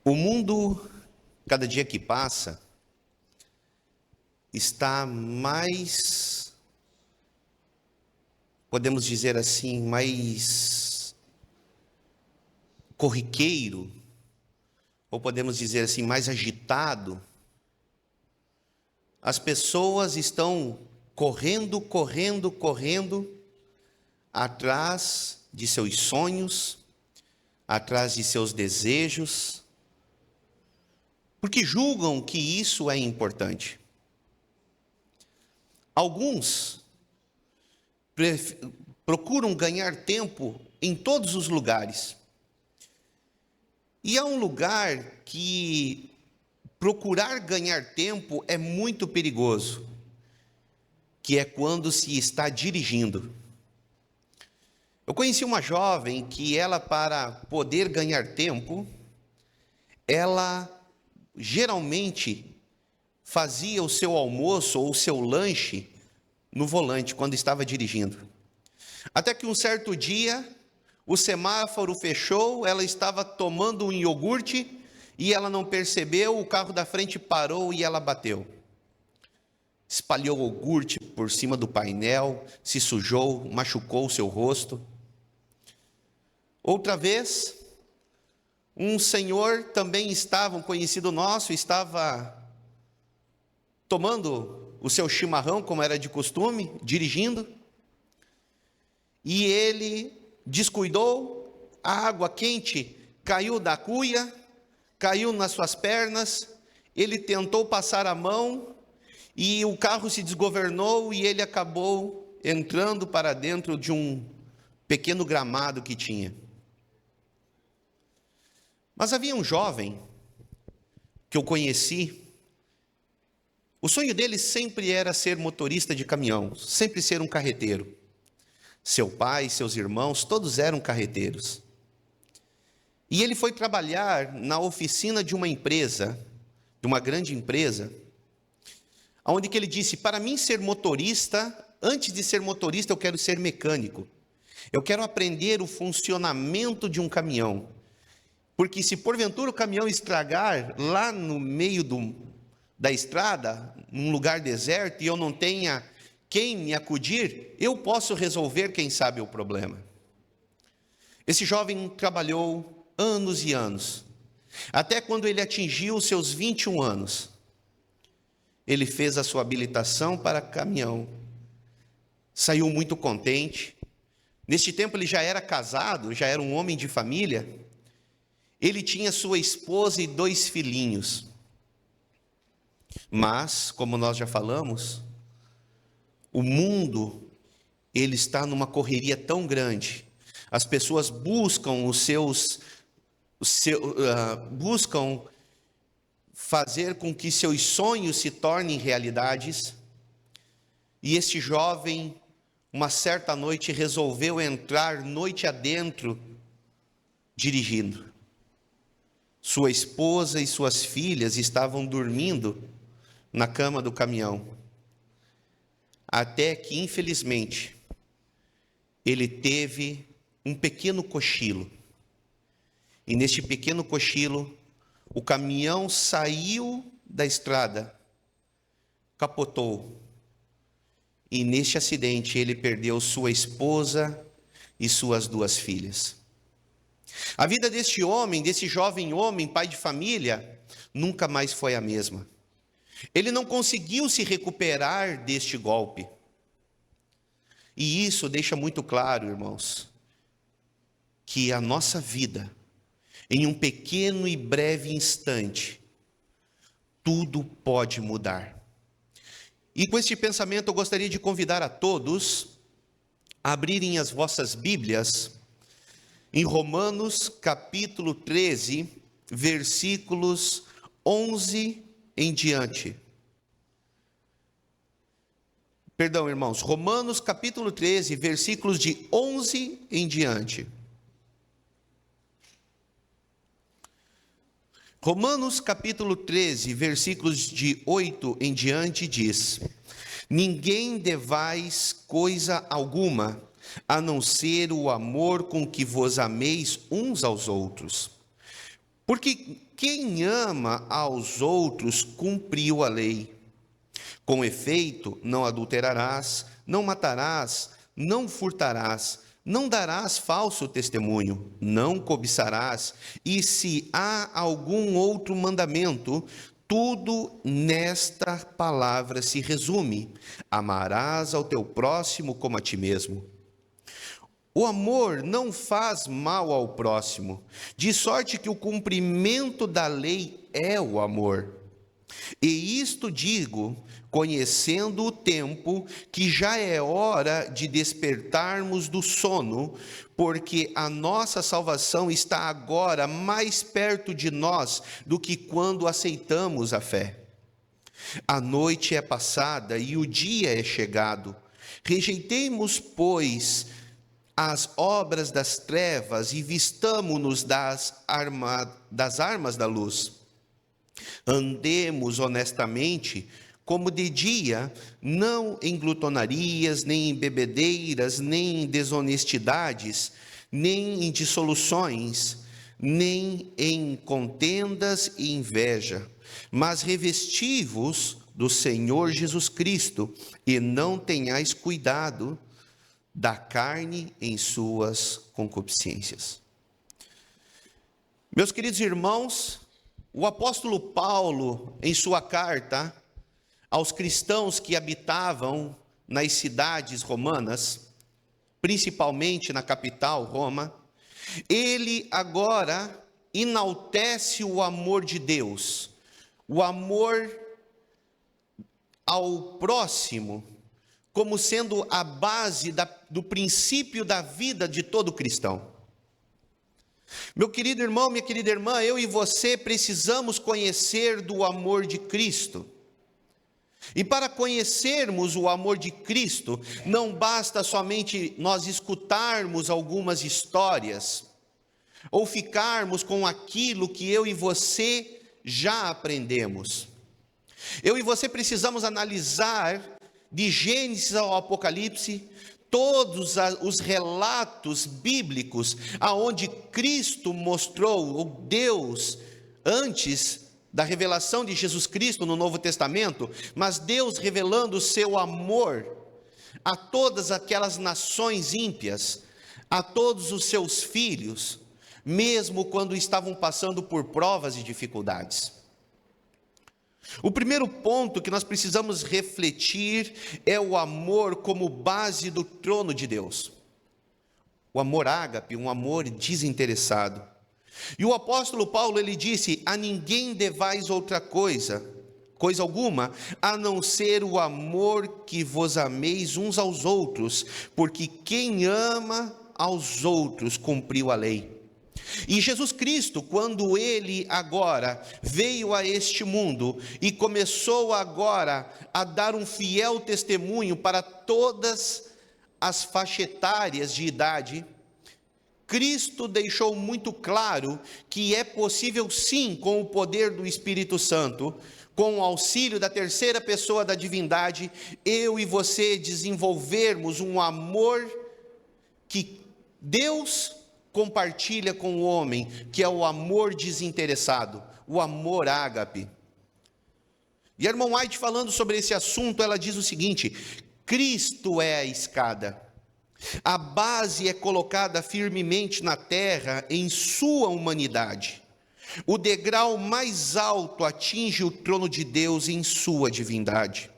O mundo, cada dia que passa, está mais, podemos dizer assim, mais corriqueiro, ou podemos dizer assim, mais agitado. As pessoas estão correndo atrás de seus sonhos, atrás de seus desejos, porque julgam que isso é importante. Alguns procuram ganhar tempo em todos os lugares. E há um lugar que procurar ganhar tempo é muito perigoso, que é quando se está dirigindo. Eu conheci uma jovem que ela, para poder ganhar tempo, ela geralmente fazia o seu almoço ou o seu lanche no volante, quando estava dirigindo. Até que um certo dia, o semáforo fechou, ela estava tomando um iogurte e ela não percebeu, o carro da frente parou e ela bateu. Espalhou o iogurte por cima do painel, se sujou, machucou o seu rosto. Outra vez, um senhor também estava, um conhecido nosso, estava tomando o seu chimarrão, como era de costume, dirigindo, e ele descuidou, a água quente caiu da cuia, caiu nas suas pernas, ele tentou passar a mão, e o carro se desgovernou, e ele acabou entrando para dentro de um pequeno gramado que tinha. Mas havia um jovem que eu conheci. O sonho dele sempre era ser motorista de caminhão, sempre ser um carreteiro. Seu pai, seus irmãos, todos eram carreteiros. E ele foi trabalhar na oficina de uma empresa, de uma grande empresa, onde que ele disse: para mim ser motorista, antes de ser motorista eu quero ser mecânico. Eu quero aprender o funcionamento de um caminhão. Porque se porventura o caminhão estragar lá no meio da estrada, num lugar deserto, e eu não tenha quem me acudir, eu posso resolver, quem sabe, o problema. Esse jovem trabalhou anos e anos, até quando ele atingiu os seus 21 anos. Ele fez a sua habilitação para caminhão, saiu muito contente. Neste tempo ele já era casado, já era um homem de família. Ele tinha sua esposa e 2 filhinhos. Mas, como nós já falamos, o mundo, ele está numa correria tão grande. As pessoas buscam buscam fazer com que seus sonhos se tornem realidades. E este jovem, uma certa noite, resolveu entrar noite adentro, dirigindo. Sua esposa e suas filhas estavam dormindo na cama do caminhão. Até que, infelizmente, ele teve um pequeno cochilo. E neste pequeno cochilo, o caminhão saiu da estrada, capotou. E neste acidente ele perdeu sua esposa e suas 2 filhas. A vida deste homem, desse jovem homem, pai de família, nunca mais foi a mesma. Ele não conseguiu se recuperar deste golpe. E isso deixa muito claro, irmãos, que a nossa vida, em um pequeno e breve instante, tudo pode mudar. E com este pensamento eu gostaria de convidar a todos a abrirem as vossas Bíblias em Romanos capítulo 13, versículos 11 em diante. Perdão, irmãos, Romanos capítulo 13, versículos de 11 em diante. Romanos capítulo 13, versículos de 8 em diante diz: ninguém devais coisa alguma, a não ser o amor com que vos ameis uns aos outros. Porque quem ama aos outros cumpriu a lei. Com efeito, não adulterarás, não matarás, não furtarás, não darás falso testemunho, não cobiçarás, e se há algum outro mandamento, tudo nesta palavra se resume: amarás ao teu próximo como a ti mesmo. O amor não faz mal ao próximo, de sorte que o cumprimento da lei é o amor. E isto digo, conhecendo o tempo, que já é hora de despertarmos do sono, porque a nossa salvação está agora mais perto de nós do que quando aceitamos a fé. A noite é passada e o dia é chegado. Rejeitemos, pois, as obras das trevas e vistamo-nos das armas da luz. Andemos honestamente, como de dia, não em glutonarias, nem em bebedeiras, nem em desonestidades, nem em dissoluções, nem em contendas e inveja, mas revesti-vos do Senhor Jesus Cristo, e não tenhais cuidado da carne em suas concupiscências. Meus queridos irmãos, o apóstolo Paulo, em sua carta aos cristãos que habitavam nas cidades romanas, principalmente na capital, Roma, ele agora enaltece o amor de Deus, o amor ao próximo, como sendo a base do princípio da vida de todo cristão. Meu querido irmão, minha querida irmã, eu e você precisamos conhecer do amor de Cristo. E para conhecermos o amor de Cristo, não basta somente nós escutarmos algumas histórias, ou ficarmos com aquilo que eu e você já aprendemos. Eu e você precisamos analisar, de Gênesis ao Apocalipse, todos os relatos bíblicos aonde Cristo mostrou, o Deus, antes da revelação de Jesus Cristo no Novo Testamento, mas Deus revelando o seu amor a todas aquelas nações ímpias, a todos os seus filhos, mesmo quando estavam passando por provas e dificuldades. O primeiro ponto que nós precisamos refletir é o amor como base do trono de Deus. O amor ágape, um amor desinteressado. E o apóstolo Paulo, ele disse: a ninguém devais outra coisa alguma, a não ser o amor que vos ameis uns aos outros, porque quem ama aos outros cumpriu a lei. E Jesus Cristo, quando ele agora veio a este mundo e começou agora a dar um fiel testemunho para todas as faixas etárias de idade, Cristo deixou muito claro que é possível sim, com o poder do Espírito Santo, com o auxílio da terceira pessoa da divindade, eu e você desenvolvermos um amor que Deus compartilha com o homem, que é o amor desinteressado, o amor ágape. E a irmã White, falando sobre esse assunto, ela diz o seguinte: Cristo é a escada. A base é colocada firmemente na terra em sua humanidade. O degrau mais alto atinge o trono de Deus em sua divindade.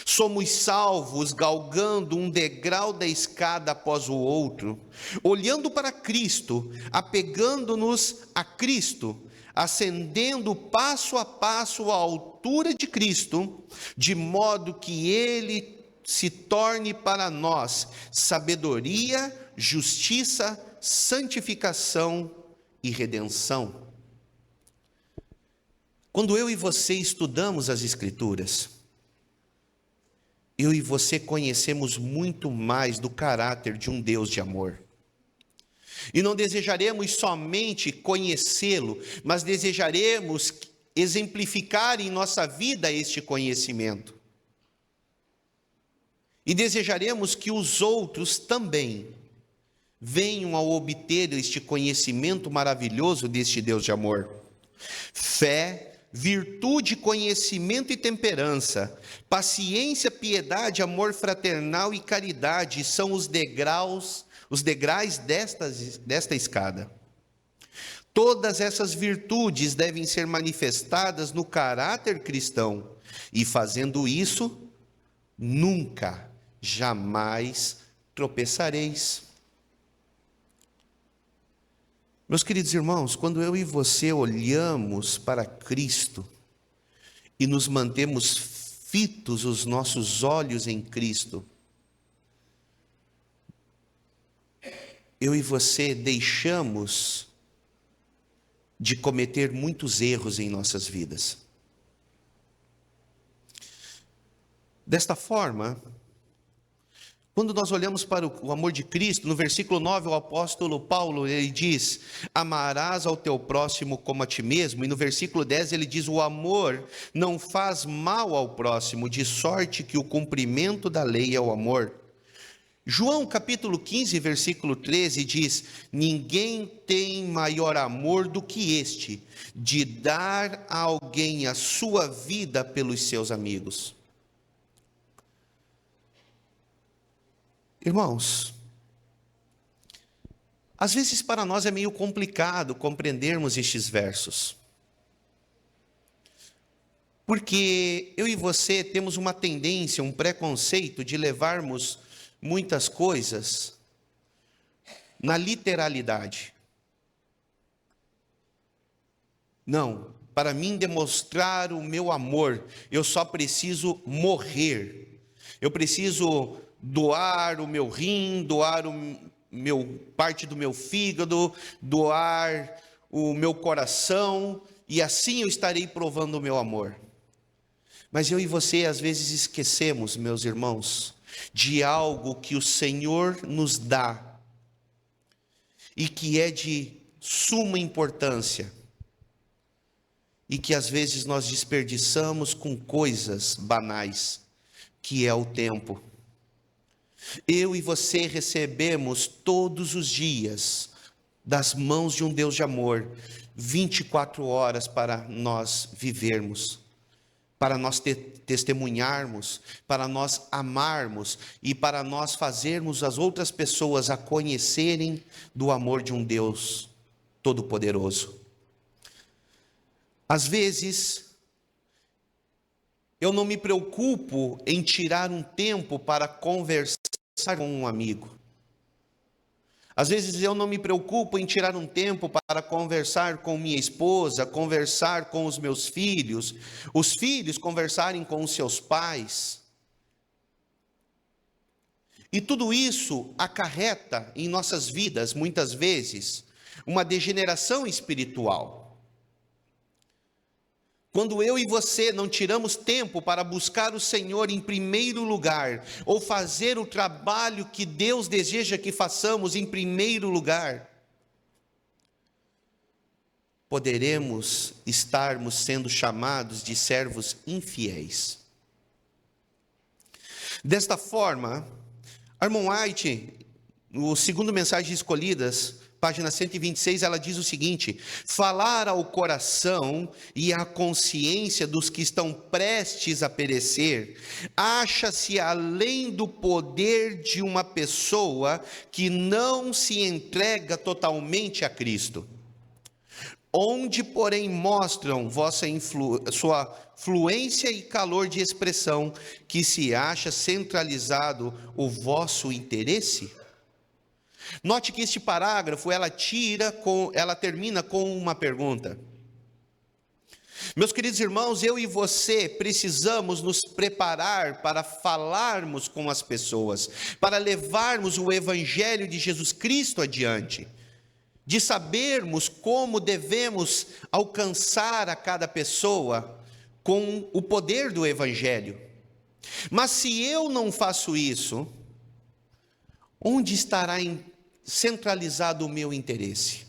Somos salvos galgando um degrau da escada após o outro, olhando para Cristo, apegando-nos a Cristo, ascendendo passo a passo à altura de Cristo, de modo que Ele se torne para nós sabedoria, justiça, santificação e redenção. Quando eu e você estudamos as Escrituras, eu e você conhecemos muito mais do caráter de um Deus de amor. E não desejaremos somente conhecê-lo, mas desejaremos exemplificar em nossa vida este conhecimento. E desejaremos que os outros também venham a obter este conhecimento maravilhoso deste Deus de amor. fé, virtude, conhecimento e temperança, paciência, piedade, amor fraternal e caridade são os degraus desta escada. Todas essas virtudes devem ser manifestadas no caráter cristão, e fazendo isso, nunca, jamais tropeçareis. Meus queridos irmãos, quando eu e você olhamos para Cristo e nos mantemos fitos os nossos olhos em Cristo, eu e você deixamos de cometer muitos erros em nossas vidas. Desta forma, quando nós olhamos para o amor de Cristo, no versículo 9, o apóstolo Paulo, ele diz: amarás ao teu próximo como a ti mesmo. E no versículo 10 ele diz: o amor não faz mal ao próximo, de sorte que o cumprimento da lei é o amor. João capítulo 15, versículo 13 diz: ninguém tem maior amor do que este, de dar a alguém a sua vida pelos seus amigos. Irmãos, às vezes para nós é meio complicado compreendermos estes versos, porque eu e você temos uma tendência, um preconceito de levarmos muitas coisas na literalidade. Não, para mim demonstrar o meu amor, eu só preciso morrer, eu preciso doar o meu rim, doar parte do meu fígado, doar o meu coração, e assim eu estarei provando o meu amor. Mas eu e você às vezes esquecemos, meus irmãos, de algo que o Senhor nos dá e que é de suma importância e que às vezes nós desperdiçamos com coisas banais, que é o tempo. Eu e você recebemos todos os dias das mãos de um Deus de amor 24 horas para nós vivermos, para nós testemunharmos, para nós amarmos e para nós fazermos as outras pessoas a conhecerem do amor de um Deus todo-poderoso. Às vezes, eu não me preocupo em tirar um tempo para conversar com um amigo. Às vezes eu não me preocupo em tirar um tempo para conversar com minha esposa, conversar com os meus filhos, os filhos conversarem com os seus pais. E tudo isso acarreta em nossas vidas, muitas vezes, uma degeneração espiritual. Quando eu e você não tiramos tempo para buscar o Senhor em primeiro lugar, ou fazer o trabalho que Deus deseja que façamos em primeiro lugar, poderemos estarmos sendo chamados de servos infiéis. Desta forma, Ellen White, no segundo Mensagens Escolhidas, página 126, ela diz o seguinte: falar ao coração e à consciência dos que estão prestes a perecer, acha-se além do poder de uma pessoa que não se entrega totalmente a Cristo. Onde, porém, mostram sua fluência e calor de expressão, que se acha centralizado o vosso interesse? Note que este parágrafo, ela termina com uma pergunta. Meus queridos irmãos, eu e você precisamos nos preparar para falarmos com as pessoas, para levarmos o Evangelho de Jesus Cristo adiante, de sabermos como devemos alcançar a cada pessoa com o poder do Evangelho. Mas se eu não faço isso, onde estará centralizado o meu interesse?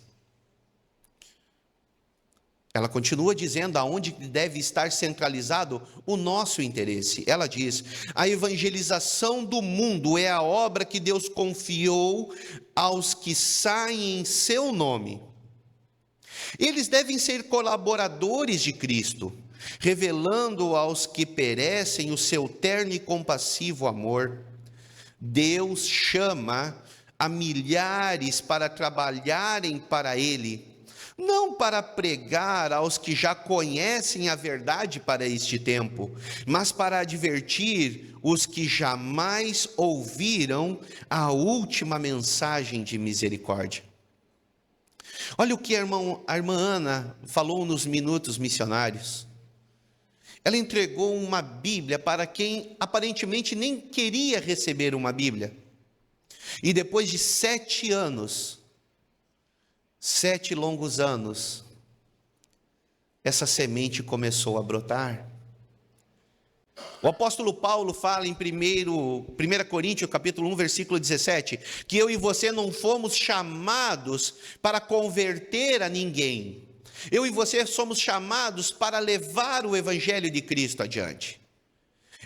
Ela continua dizendo aonde deve estar centralizado o nosso interesse. Ela diz: a evangelização do mundo é a obra que Deus confiou aos que saem em seu nome. Eles devem ser colaboradores de Cristo, revelando aos que perecem o seu terno e compassivo amor. Deus chama a milhares para trabalharem para Ele, não para pregar aos que já conhecem a verdade para este tempo, mas para advertir os que jamais ouviram a última mensagem de misericórdia. Olha o que a irmã Ana falou nos Minutos Missionários. Ela entregou uma Bíblia para quem aparentemente nem queria receber uma Bíblia. E depois de 7 anos, 7 longos anos, essa semente começou a brotar. O apóstolo Paulo fala em 1 Coríntios, capítulo 1, versículo 17, que eu e você não fomos chamados para converter a ninguém. Eu e você somos chamados para levar o evangelho de Cristo adiante.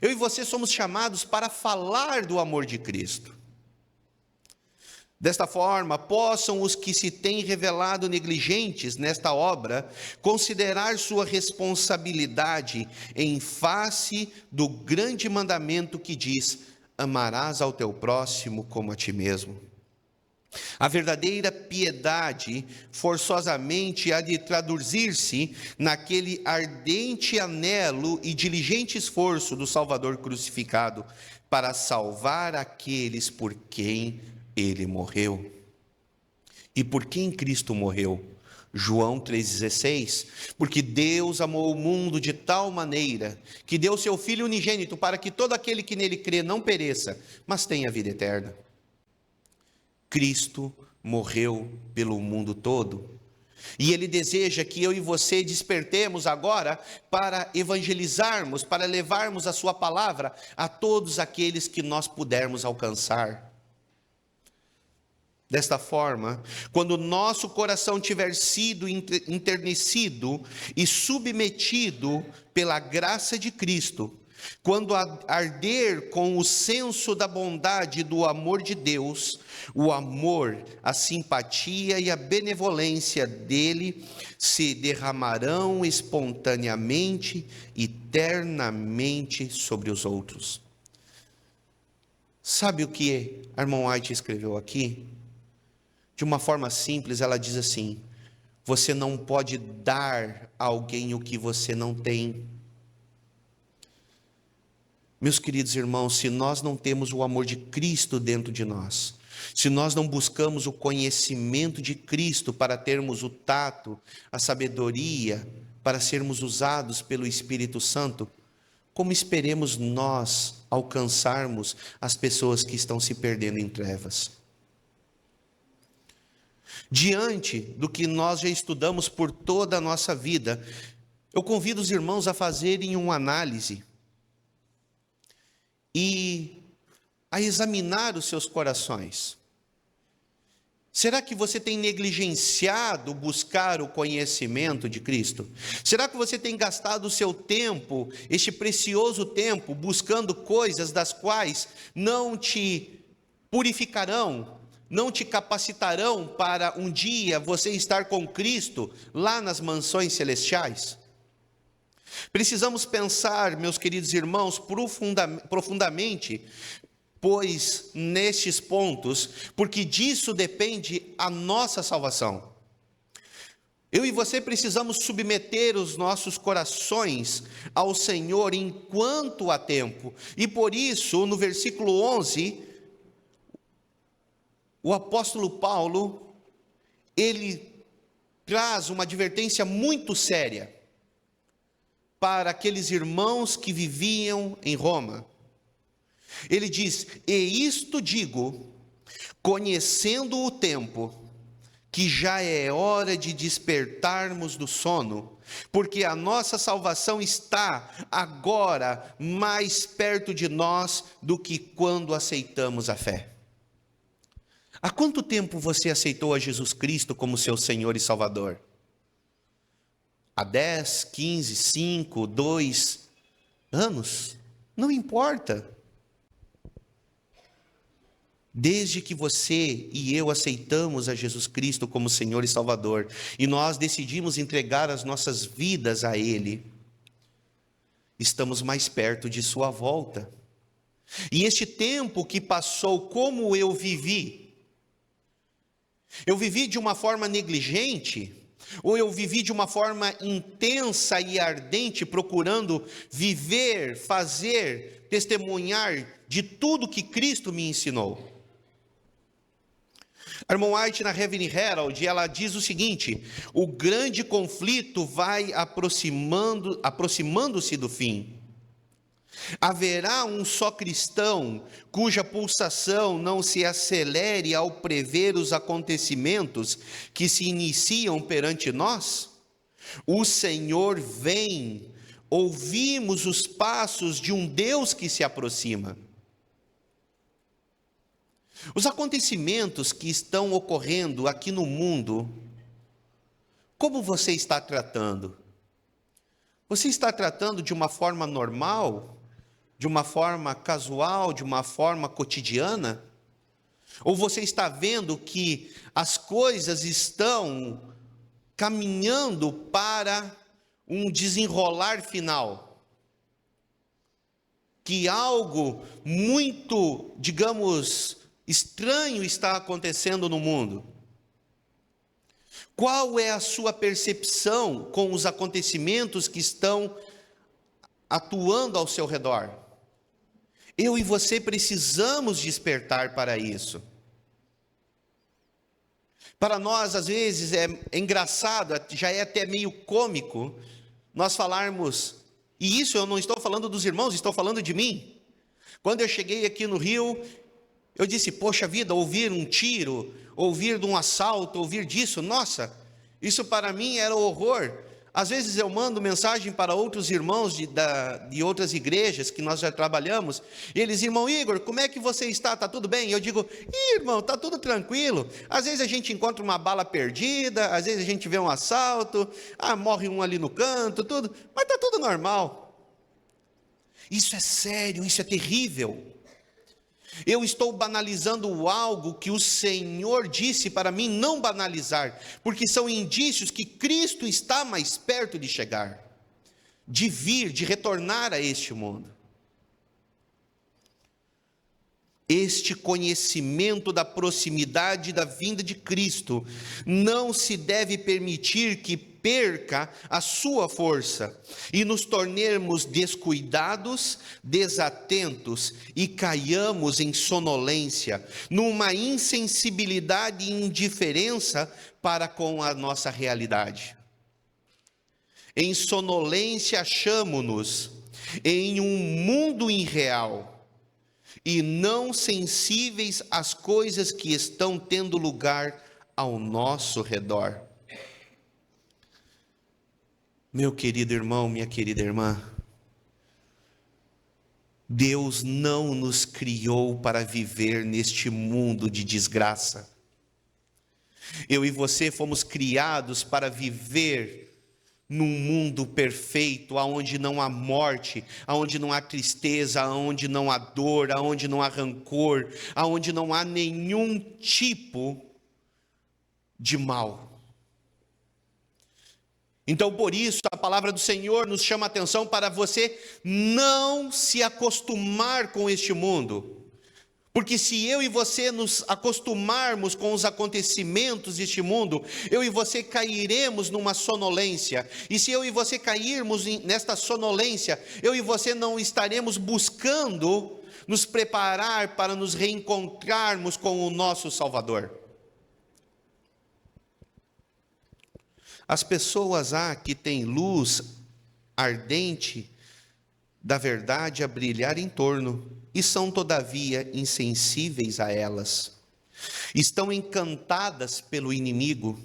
Eu e você somos chamados para falar do amor de Cristo. Desta forma, possam os que se têm revelado negligentes nesta obra considerar sua responsabilidade em face do grande mandamento que diz: amarás ao teu próximo como a ti mesmo. A verdadeira piedade forçosamente há de traduzir-se naquele ardente anelo e diligente esforço do Salvador crucificado para salvar aqueles por quem Ele morreu. E por quem Cristo morreu? João 3,16, porque Deus amou o mundo de tal maneira, que deu seu Filho unigênito, para que todo aquele que nele crê não pereça, mas tenha vida eterna. Cristo morreu pelo mundo todo, e Ele deseja que eu e você despertemos agora para evangelizarmos, para levarmos a sua palavra a todos aqueles que nós pudermos alcançar. Desta forma, quando nosso coração tiver sido enternecido e submetido pela graça de Cristo, quando arder com o senso da bondade e do amor de Deus, o amor, a simpatia e a benevolência dele se derramarão espontaneamente e eternamente sobre os outros. Sabe o que a irmã White escreveu aqui? De uma forma simples, ela diz assim: você não pode dar a alguém o que você não tem. Meus queridos irmãos, se nós não temos o amor de Cristo dentro de nós, se nós não buscamos o conhecimento de Cristo para termos o tato, a sabedoria, para sermos usados pelo Espírito Santo, como esperemos nós alcançarmos as pessoas que estão se perdendo em trevas? Diante do que nós já estudamos por toda a nossa vida, eu convido os irmãos a fazerem uma análise e a examinar os seus corações. Será que você tem negligenciado buscar o conhecimento de Cristo? Será que você tem gastado o seu tempo, este precioso tempo, buscando coisas das quais não te purificarão, não te capacitarão para um dia você estar com Cristo lá nas mansões celestiais? Precisamos pensar, meus queridos irmãos, profundamente, pois nestes pontos, porque disso depende a nossa salvação. Eu e você precisamos submeter os nossos corações ao Senhor enquanto há tempo. E por isso, no versículo 11, o apóstolo Paulo, ele traz uma advertência muito séria para aqueles irmãos que viviam em Roma. Ele diz: e isto digo, conhecendo o tempo, que já é hora de despertarmos do sono, porque a nossa salvação está agora mais perto de nós do que quando aceitamos a fé. Há quanto tempo você aceitou a Jesus Cristo como seu Senhor e Salvador? Há 10, 15, 5, 2 anos? Não importa. Desde que você e eu aceitamos a Jesus Cristo como Senhor e Salvador, e nós decidimos entregar as nossas vidas a Ele, estamos mais perto de sua volta. E este tempo que passou, como eu vivi? Eu vivi de uma forma negligente? Ou eu vivi de uma forma intensa e ardente, procurando viver, fazer, testemunhar de tudo que Cristo me ensinou? A irmã White, na Heavenly Herald, ela diz o seguinte: o grande conflito vai aproximando-se do fim. Haverá um só cristão cuja pulsação não se acelere ao prever os acontecimentos que se iniciam perante nós? O Senhor vem, ouvimos os passos de um Deus que se aproxima. Os acontecimentos que estão ocorrendo aqui no mundo, como você está tratando? Você está tratando de uma forma normal? De uma forma casual? De uma forma cotidiana? Ou você está vendo que as coisas estão caminhando para um desenrolar final? Que algo muito, digamos, estranho está acontecendo no mundo? Qual é a sua percepção com os acontecimentos que estão atuando ao seu redor? Eu e você precisamos despertar para isso. Para nós, às vezes, é engraçado, já é até meio cômico, nós falarmos, e isso eu não estou falando dos irmãos, estou falando de mim. Quando eu cheguei aqui no Rio, eu disse, poxa vida, ouvir um tiro, ouvir de um assalto, ouvir disso, nossa, isso para mim era horror. Às vezes eu mando mensagem para outros irmãos de outras igrejas que nós já trabalhamos, e eles, irmão Igor, como é que você está? Está tudo bem? E eu digo, irmão, está tudo tranquilo. Às vezes a gente encontra uma bala perdida, às vezes a gente vê um assalto, morre um ali no canto, tudo, mas está tudo normal. Isso é sério, isso é terrível. Eu estou banalizando algo que o Senhor disse para mim não banalizar, porque são indícios que Cristo está mais perto de chegar, de vir, de retornar a este mundo. Este conhecimento da proximidade da vinda de Cristo não se deve permitir que perca a sua força e nos tornemos descuidados, desatentos e caiamos em sonolência, numa insensibilidade e indiferença para com a nossa realidade. Em sonolência achamo-nos em um mundo irreal e não sensíveis às coisas que estão tendo lugar ao nosso redor. Meu querido irmão, minha querida irmã, Deus não nos criou para viver neste mundo de desgraça. Eu e você fomos criados para viver num mundo perfeito, aonde não há morte, aonde não há tristeza, aonde não há dor, aonde não há rancor, aonde não há nenhum tipo de mal. Então, por isso, a palavra do Senhor nos chama a atenção para você não se acostumar com este mundo. Porque se eu e você nos acostumarmos com os acontecimentos deste mundo, eu e você cairemos numa sonolência. E se eu e você cairmos nesta sonolência, eu e você não estaremos buscando nos preparar para nos reencontrarmos com o nosso Salvador. As pessoas que têm luz ardente da verdade a brilhar em torno, e são todavia insensíveis a elas. Estão encantadas pelo inimigo,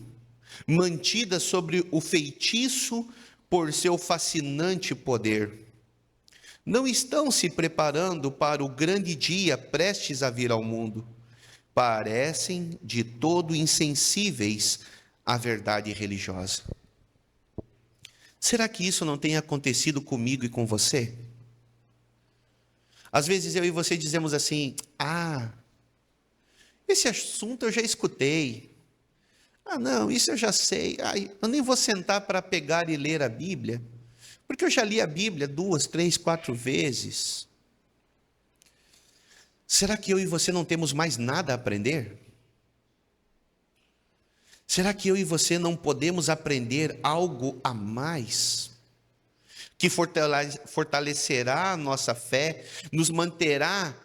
mantidas sobre o feitiço por seu fascinante poder. Não estão se preparando para o grande dia prestes a vir ao mundo. Parecem de todo insensíveis à verdade religiosa. Será que isso não tem acontecido comigo e com você? Às vezes eu e você dizemos assim, esse assunto eu já escutei. Ah, não, isso eu já sei. Eu nem vou sentar para pegar e ler a Bíblia, porque eu já li a Bíblia 2, 3, 4 vezes. Será que eu e você não temos mais nada a aprender? Será que eu e você não podemos aprender algo a mais? Que fortalecerá a nossa fé, nos manterá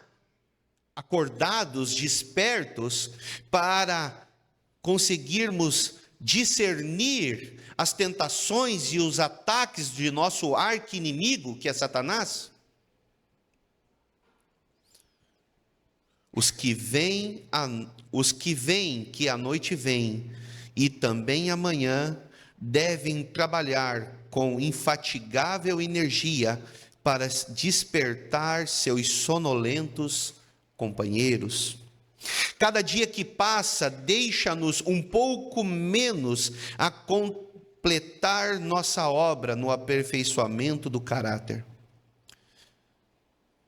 acordados, despertos, para conseguirmos discernir as tentações e os ataques de nosso arqui-inimigo, que é Satanás? Os que veem que a noite vem e também amanhã devem trabalhar com infatigável energia para despertar seus sonolentos companheiros. Cada dia que passa deixa-nos um pouco menos a completar nossa obra no aperfeiçoamento do caráter.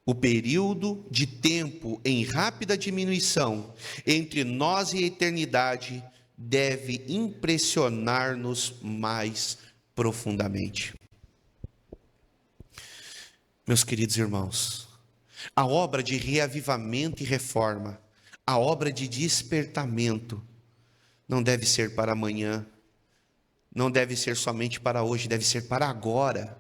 O período de tempo em rápida diminuição entre nós e a eternidade deve impressionar-nos mais profundamente. Meus queridos irmãos, a obra de reavivamento e reforma, a obra de despertamento, não deve ser para amanhã, não deve ser somente para hoje, deve ser para agora.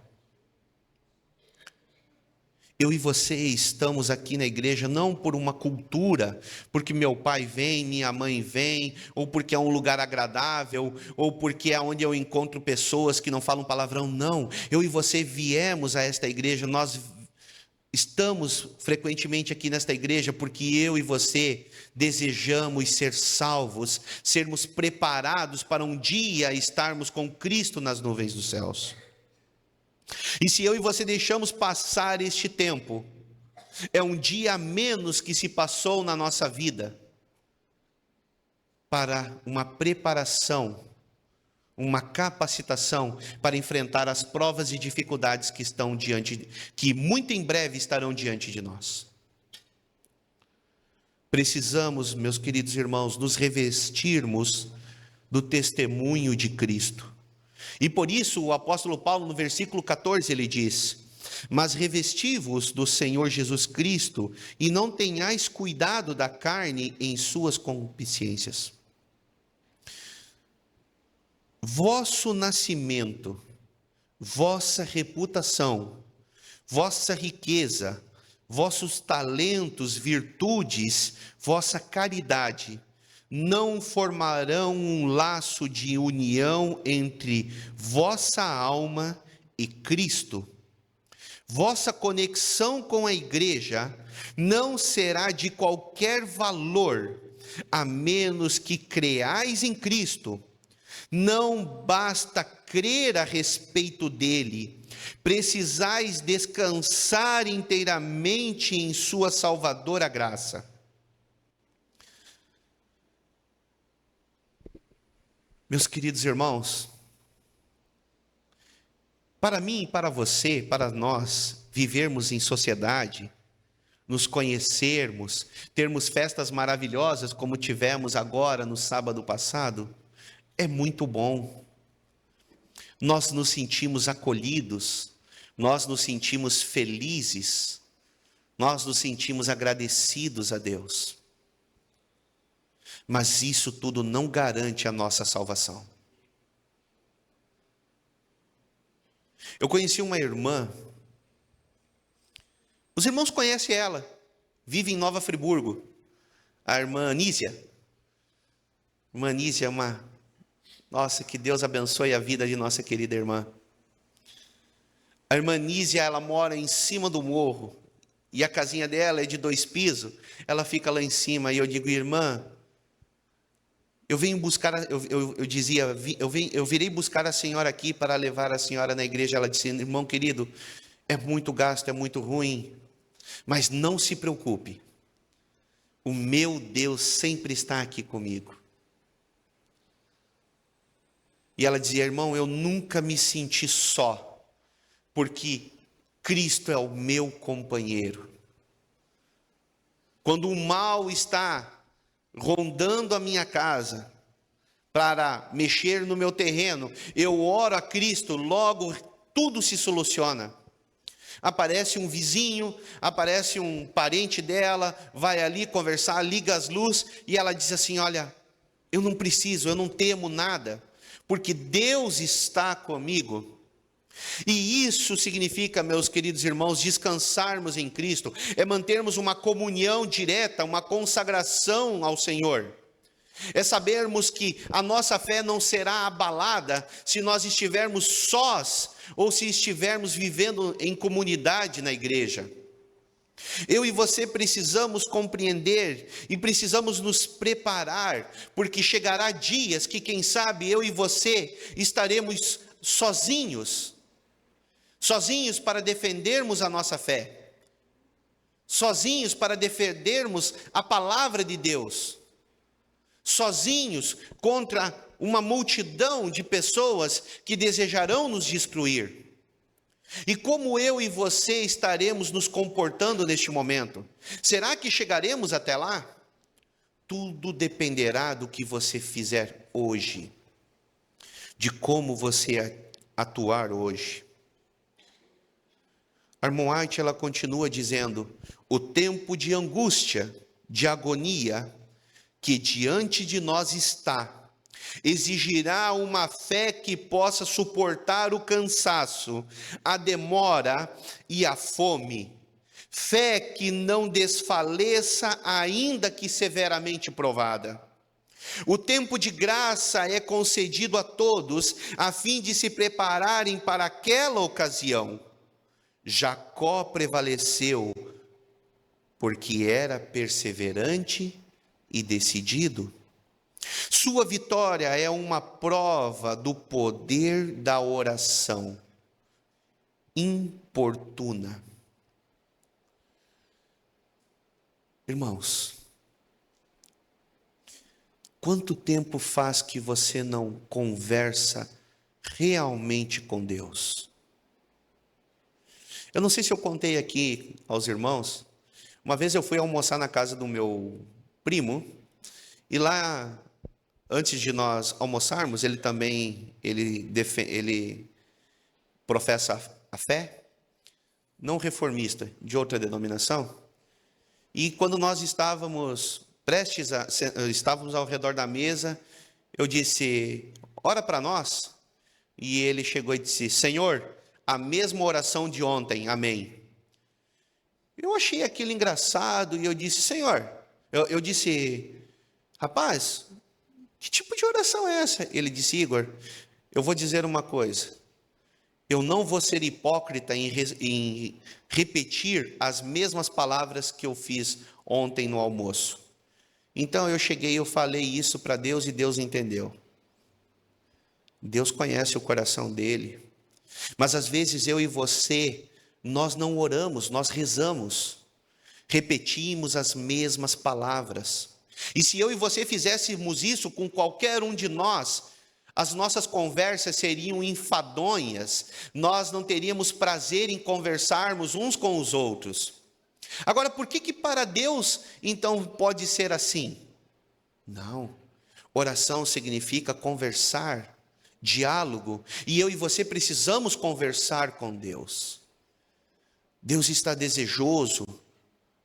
Eu e você estamos aqui na igreja não por uma cultura, porque meu pai vem, minha mãe vem, ou porque é um lugar agradável, ou porque é onde eu encontro pessoas que não falam palavrão, não. Eu e você viemos a esta igreja, nós estamos frequentemente aqui nesta igreja porque eu e você desejamos ser salvos, sermos preparados para um dia estarmos com Cristo nas nuvens dos céus. E se eu e você deixamos passar este tempo, é um dia a menos que se passou na nossa vida para uma preparação, uma capacitação para enfrentar as provas e dificuldades que muito em breve estarão diante de nós. Precisamos, meus queridos irmãos, nos revestirmos do testemunho de Cristo. E por isso o apóstolo Paulo, no versículo 14, ele diz: mas revesti-vos do Senhor Jesus Cristo, e não tenhais cuidado da carne em suas concupiscências. Vosso nascimento, vossa reputação, vossa riqueza, vossos talentos, virtudes, vossa caridade, não formarão um laço de união entre vossa alma e Cristo. Vossa conexão com a igreja não será de qualquer valor, a menos que creais em Cristo. Não basta crer a respeito dele, precisais descansar inteiramente em sua salvadora graça. Meus queridos irmãos, para mim e para você, para nós, vivermos em sociedade, nos conhecermos, termos festas maravilhosas como tivemos agora no sábado passado, é muito bom. Nós nos sentimos acolhidos, nós nos sentimos felizes, nós nos sentimos agradecidos a Deus. Mas isso tudo não garante a nossa salvação. Eu conheci uma irmã, os irmãos conhecem ela, vive em Nova Friburgo, a irmã Anísia. Irmã Anísia é uma... Nossa, que Deus abençoe a vida de nossa querida irmã. A irmã Anísia, ela mora em cima do morro, e a casinha dela é de 2 pisos, ela fica lá em cima, e eu digo: irmã, eu venho buscar, eu virei buscar a senhora aqui para levar a senhora na igreja. Ela disse: irmão querido, é muito gasto, é muito ruim, mas não se preocupe, o meu Deus sempre está aqui comigo. E ela dizia: irmão, eu nunca me senti só, porque Cristo é o meu companheiro. Quando o mal está rondando a minha casa para mexer no meu terreno, eu oro a Cristo, logo tudo se soluciona. Aparece um vizinho, aparece um parente dela, vai ali conversar, liga as luzes e ela diz assim: olha, eu não preciso, eu não temo nada, porque Deus está comigo. E isso significa, meus queridos irmãos, descansarmos em Cristo, é mantermos uma comunhão direta, uma consagração ao Senhor. É sabermos que a nossa fé não será abalada se nós estivermos sós ou se estivermos vivendo em comunidade na igreja. Eu e você precisamos compreender e precisamos nos preparar, porque chegará dias que, quem sabe, eu e você estaremos sozinhos para defendermos a nossa fé, sozinhos para defendermos a palavra de Deus, sozinhos contra uma multidão de pessoas que desejarão nos destruir. E como eu e você estaremos nos comportando neste momento? Será que chegaremos até lá? Tudo dependerá do que você fizer hoje, de como você atuar hoje. Armond White, ela continua dizendo: o tempo de angústia, de agonia, que diante de nós está, exigirá uma fé que possa suportar o cansaço, a demora e a fome. Fé que não desfaleça, ainda que severamente provada. O tempo de graça é concedido a todos, a fim de se prepararem para aquela ocasião. Jacó prevaleceu, porque era perseverante e decidido. Sua vitória é uma prova do poder da oração importuna. Irmãos, quanto tempo faz que você não conversa realmente com Deus? Eu não sei se eu contei aqui aos irmãos, uma vez eu fui almoçar na casa do meu primo, e lá, antes de nós almoçarmos, ele professa a fé, não reformista, de outra denominação. E quando nós estávamos estávamos ao redor da mesa, eu disse: ora para nós. E ele chegou e disse: Senhor, a mesma oração de ontem, amém. Eu achei aquilo engraçado e eu disse: Senhor, eu disse: rapaz, que tipo de oração é essa? Ele disse: Igor, eu vou dizer uma coisa, eu não vou ser hipócrita em repetir as mesmas palavras que eu fiz ontem no almoço. Então eu cheguei e eu falei isso para Deus e Deus entendeu. Deus conhece o coração dele. Mas às vezes eu e você, nós não oramos, nós rezamos, repetimos as mesmas palavras. E se eu e você fizéssemos isso com qualquer um de nós, as nossas conversas seriam enfadonhas, nós não teríamos prazer em conversarmos uns com os outros. Agora, por que para Deus, então, pode ser assim? Não, oração significa conversar, diálogo, e eu e você precisamos conversar com Deus. Deus está desejoso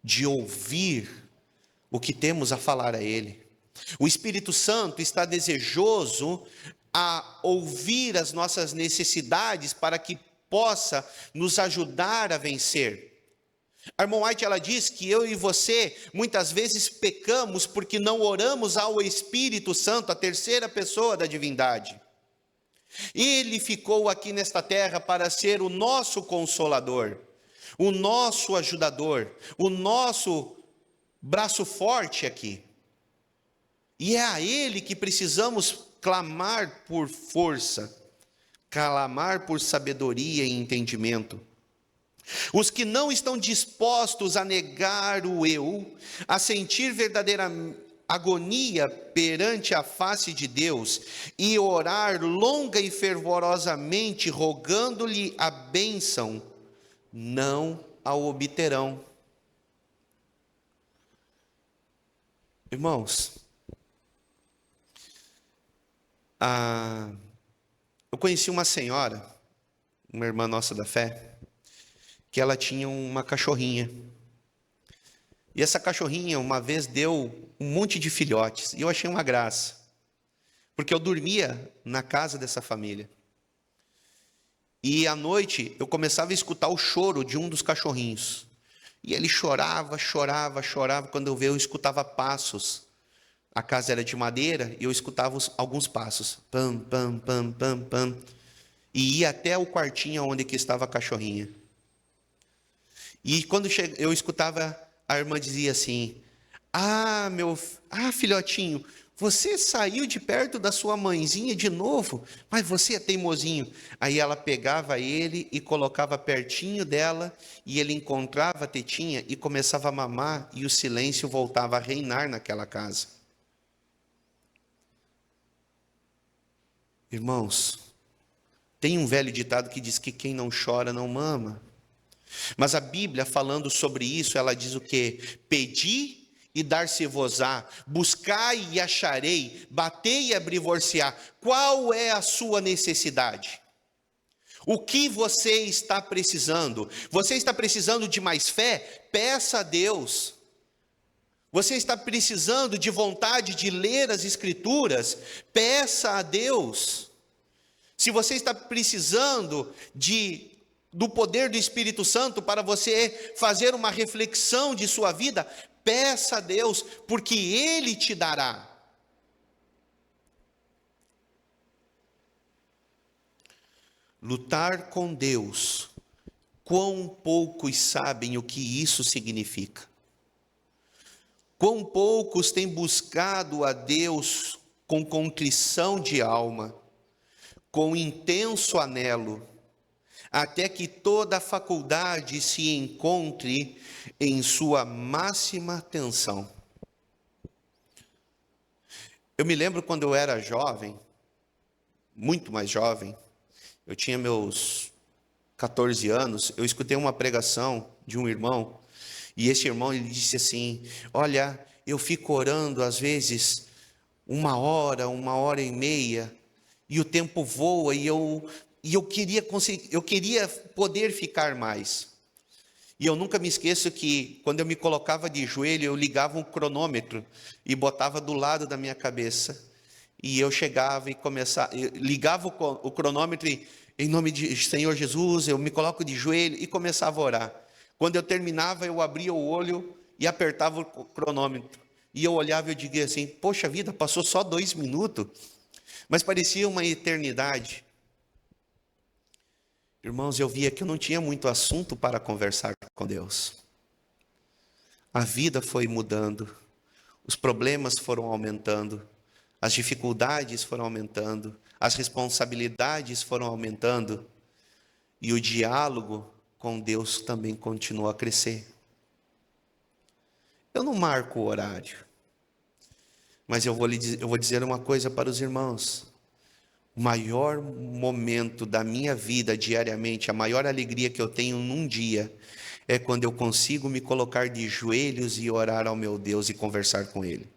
de ouvir o que temos a falar a Ele. O Espírito Santo está desejoso a ouvir as nossas necessidades para que possa nos ajudar a vencer. Armond White, ela diz que eu e você muitas vezes pecamos porque não oramos ao Espírito Santo, a terceira pessoa da divindade. Ele ficou aqui nesta terra para ser o nosso consolador, o nosso ajudador, o nosso braço forte aqui. E é a Ele que precisamos clamar por força, clamar por sabedoria e entendimento. Os que não estão dispostos a negar o eu, a sentir verdadeira agonia perante a face de Deus e orar longa e fervorosamente, rogando-lhe a bênção, não a obterão. Irmãos, eu conheci uma senhora, uma irmã nossa da fé, que ela tinha uma cachorrinha. E essa cachorrinha uma vez deu um monte de filhotes, e eu achei uma graça, porque eu dormia na casa dessa família. E à noite eu começava a escutar o choro de um dos cachorrinhos. E ele chorava, chorava, chorava. Quando eu escutava passos. A casa era de madeira e eu escutava alguns passos. Pam, pam, pam, pam, pam. E ia até o quartinho onde que estava a cachorrinha. E quando eu escutava, a irmã dizia assim: filhotinho, você saiu de perto da sua mãezinha de novo, mas você é teimosinho. Aí ela pegava ele e colocava pertinho dela, e ele encontrava a tetinha e começava a mamar, e o silêncio voltava a reinar naquela casa. Irmãos, tem um velho ditado que diz que quem não chora não mama. Mas a Bíblia, falando sobre isso, ela diz o quê? Pedi e dar-se-vos-á, buscai e acharei, batei e abrir-vos-á. Qual é a sua necessidade? O que você está precisando? Você está precisando de mais fé? Peça a Deus. Você está precisando de vontade de ler as Escrituras? Peça a Deus. Se você está precisando do poder do Espírito Santo para você fazer uma reflexão de sua vida, peça a Deus, porque Ele te dará. Lutar com Deus, quão poucos sabem o que isso significa. Quão poucos têm buscado a Deus com contrição de alma, com intenso anelo, até que toda a faculdade se encontre em sua máxima tensão. Eu me lembro quando eu era jovem, muito mais jovem, eu tinha meus 14 anos, eu escutei uma pregação de um irmão, e esse irmão ele disse assim: olha, eu fico orando às vezes 1 hora, 1 hora e meia, e o tempo voa, e eu queria poder ficar mais. E eu nunca me esqueço que quando eu me colocava de joelho, eu ligava um cronômetro e botava do lado da minha cabeça. E eu chegava e ligava o cronômetro e, em nome de Senhor Jesus, eu me coloco de joelho e começava a orar. Quando eu terminava, eu abria o olho e apertava o cronômetro. E eu olhava e eu dizia assim: poxa vida, passou só 2 minutos. Mas parecia uma eternidade. Irmãos, eu via que eu não tinha muito assunto para conversar com Deus. A vida foi mudando, os problemas foram aumentando, as dificuldades foram aumentando, as responsabilidades foram aumentando, e o diálogo com Deus também continuou a crescer. Eu não marco o horário, mas eu vou dizer uma coisa para os irmãos: o maior momento da minha vida diariamente, a maior alegria que eu tenho num dia, é quando eu consigo me colocar de joelhos e orar ao meu Deus e conversar com Ele.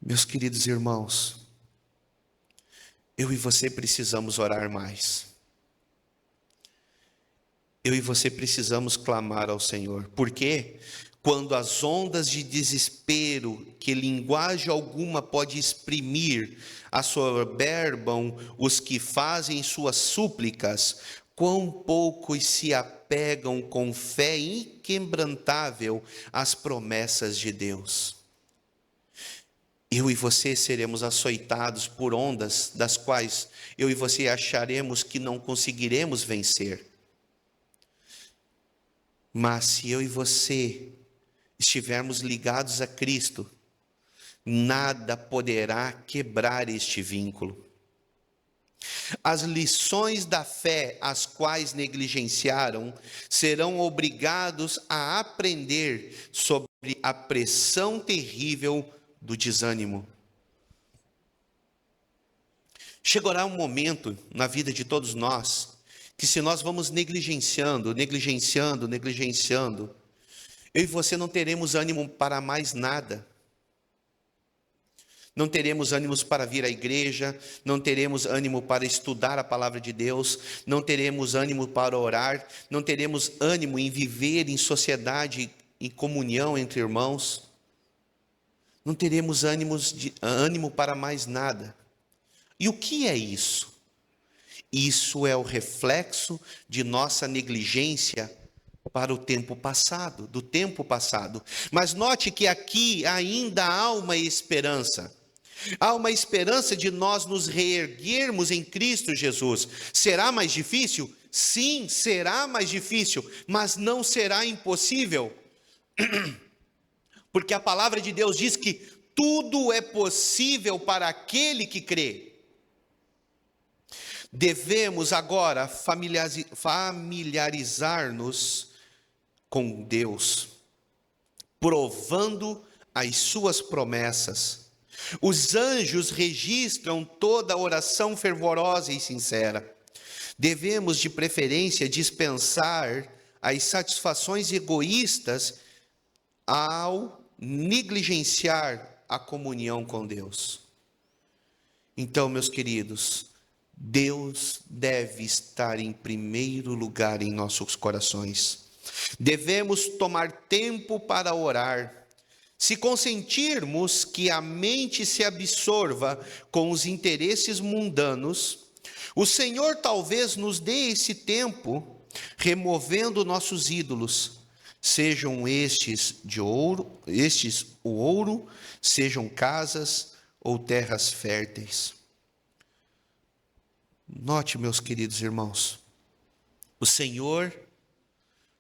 Meus queridos irmãos, eu e você precisamos orar mais. Eu e você precisamos clamar ao Senhor. Por quê? Quando as ondas de desespero, que linguagem alguma pode exprimir, assoberbam os que fazem suas súplicas, quão poucos se apegam com fé inquebrantável às promessas de Deus. Eu e você seremos açoitados por ondas, das quais eu e você acharemos que não conseguiremos vencer. Mas se eu e você estivermos ligados a Cristo, nada poderá quebrar este vínculo. As lições da fé, as quais negligenciaram, serão obrigados a aprender sobre a pressão terrível do desânimo. Chegará um momento na vida de todos nós, que se nós vamos negligenciando, eu e você não teremos ânimo para mais nada. Não teremos ânimos para vir à igreja, não teremos ânimo para estudar a palavra de Deus, não teremos ânimo para orar, não teremos ânimo em viver em sociedade, em comunhão entre irmãos. Não teremos ânimo para mais nada. E o que é isso? Isso é o reflexo de nossa negligência para o tempo passado, do tempo passado. Mas note que aqui ainda há uma esperança. Há uma esperança de nós nos reerguermos em Cristo Jesus. Será mais difícil? Sim, será mais difícil, mas não será impossível. Porque a palavra de Deus diz que tudo é possível para aquele que crê. Devemos agora familiarizar-nos com Deus, provando as suas promessas. Os anjos registram toda oração fervorosa e sincera. Devemos, de preferência, dispensar as satisfações egoístas ao negligenciar a comunhão com Deus. Então, meus queridos, Deus deve estar em primeiro lugar em nossos corações. Devemos tomar tempo para orar. Se consentirmos que a mente se absorva com os interesses mundanos, o Senhor talvez nos dê esse tempo, removendo nossos ídolos, sejam estes o ouro, sejam casas ou terras férteis. Note, meus queridos irmãos, o Senhor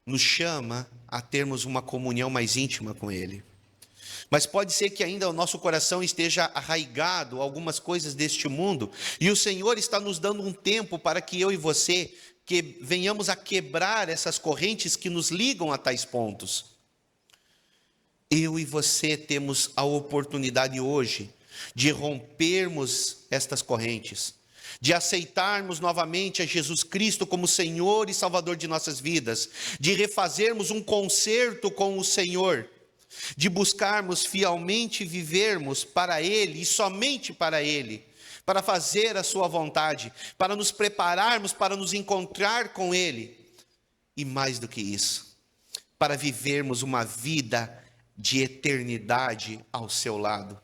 nos chama a termos uma comunhão mais íntima com Ele. Mas pode ser que ainda o nosso coração esteja arraigado a algumas coisas deste mundo, e o Senhor está nos dando um tempo para que eu e você que venhamos a quebrar essas correntes que nos ligam a tais pontos. Eu e você temos a oportunidade hoje de rompermos estas correntes, de aceitarmos novamente a Jesus Cristo como Senhor e Salvador de nossas vidas, de refazermos um concerto com o Senhor, de buscarmos fielmente vivermos para Ele e somente para Ele, para fazer a sua vontade, para nos prepararmos para nos encontrar com Ele, e mais do que isso, para vivermos uma vida de eternidade ao seu lado.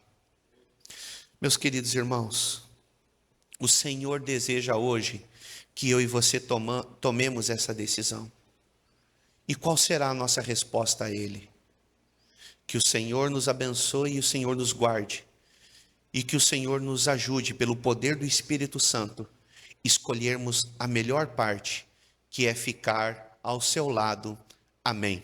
Meus queridos irmãos, o Senhor deseja hoje que eu e você tomemos essa decisão. E qual será a nossa resposta a Ele? Que o Senhor nos abençoe e o Senhor nos guarde. E que o Senhor nos ajude, pelo poder do Espírito Santo, escolhermos a melhor parte, que é ficar ao seu lado. Amém.